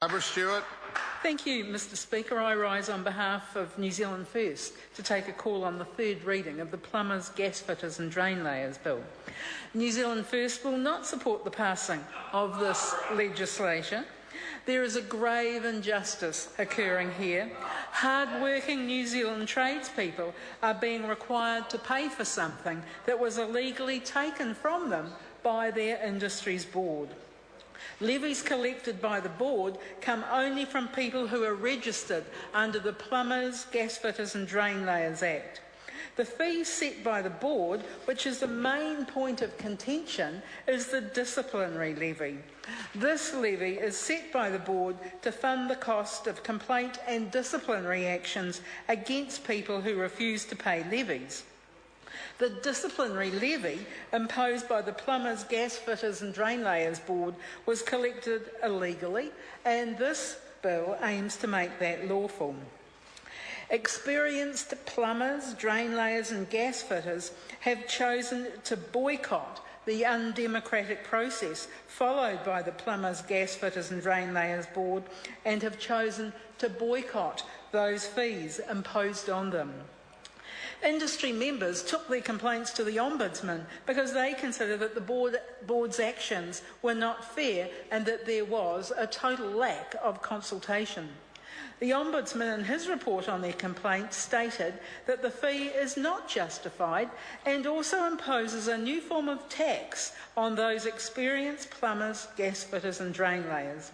Barbara Stewart. Thank you, Mr Speaker. I rise on behalf of New Zealand First to take a call on the third reading of the Plumbers, Gasfitters and Drainlayers Bill. New Zealand First will not support the passing of this legislation. There is a grave injustice occurring here. Hard-working New Zealand tradespeople are being required to pay for something that was illegally taken from them by their industry's board. Levies collected by the board come only from people who are registered under the Plumbers, Gasfitters and Drainlayers Act. The fee set by the board, which is the main point of contention, is the disciplinary levy. This levy is set by the board to fund the cost of complaint and disciplinary actions against people who refuse to pay levies. The disciplinary levy imposed by the Plumbers, Gasfitters and Drainlayers Board was collected illegally, and this bill aims to make that lawful. Experienced plumbers, drainlayers and gasfitters have chosen to boycott the undemocratic process followed by the Plumbers, Gasfitters and Drainlayers Board and have chosen to boycott those fees imposed on them. Industry members took their complaints to the Ombudsman because they consider that the board's actions were not fair and that there was a total lack of consultation. The Ombudsman in his report on their complaint stated that the fee is not justified and also imposes a new form of tax on those experienced plumbers, gasfitters and drainlayers.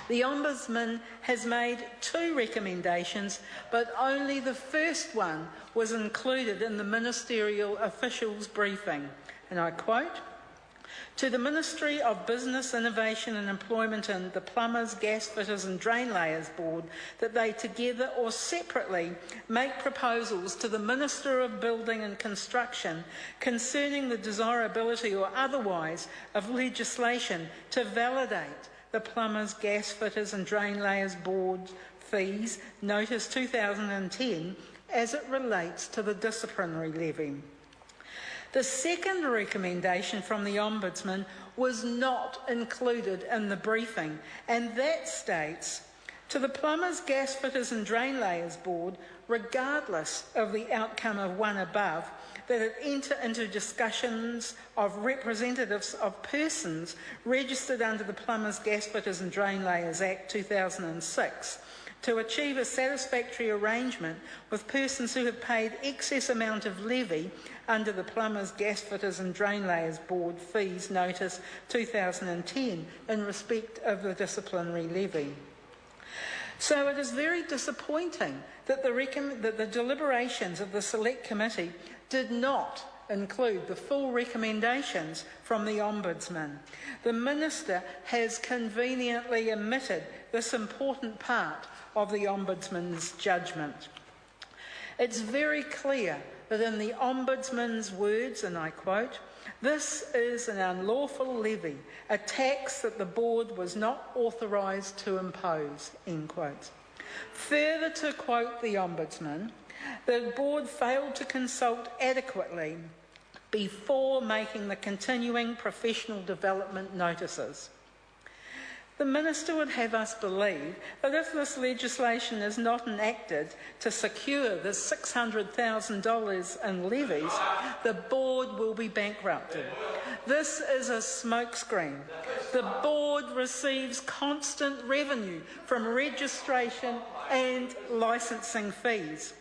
The Ombudsman has made 2 recommendations, but only the first one was included in the ministerial officials' briefing. And I quote, "To the Ministry of Business, Innovation and Employment and the Plumbers, Gasfitters and Drainlayers Board that they together or separately make proposals to the Minister of Building and Construction concerning the desirability or otherwise of legislation to validate the Plumbers, Gasfitters and Drainlayers Board fees, Notice 2010, as it relates to the disciplinary levy." The second recommendation from the Ombudsman was not included in the briefing, and that states, "To the Plumbers, Gasfitters and Drainlayers Board, regardless of the outcome of one above, that it enter into discussions of representatives of persons registered under the Plumbers, Gasfitters and Drainlayers Act 2006 to achieve a satisfactory arrangement with persons who have paid excess amount of levy under the Plumbers, Gasfitters and Drainlayers Board fees Notice 2010 in respect of the disciplinary levy." So it is very disappointing that the deliberations of the Select Committee did not include the full recommendations from the Ombudsman. The Minister has conveniently omitted this important part of the Ombudsman's judgment. It's very clear that in the Ombudsman's words, and I quote, "This is an unlawful levy, a tax that the board was not authorised to impose," end quote. Further to quote the Ombudsman, "The board failed to consult adequately before making the continuing professional development notices." The Minister would have us believe that if this legislation is not enacted to secure the $600,000 in levies, the board will be bankrupted. This is a smokescreen. The board receives constant revenue from registration and licensing fees.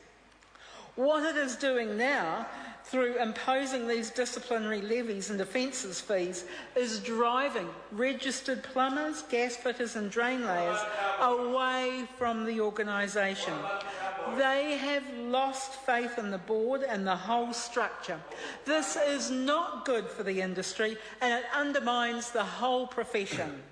What it is doing now, through imposing these disciplinary levies and offences fees, is driving registered plumbers, gasfitters and drainlayers away from the organisation. They have lost faith in the board and the whole structure. This is not good for the industry and it undermines the whole profession.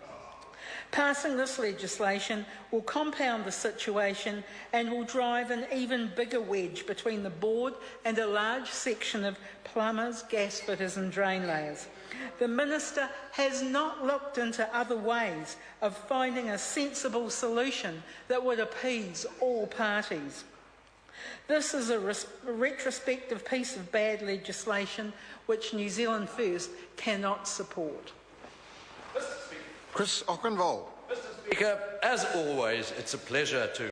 Passing this legislation will compound the situation and will drive an even bigger wedge between the board and a large section of plumbers, gasfitters and drainlayers. The Minister has not looked into other ways of finding a sensible solution that would appease all parties. This is a retrospective piece of bad legislation which New Zealand First cannot support. Chris Ockenvold. Mr. Speaker, as always, it's a pleasure to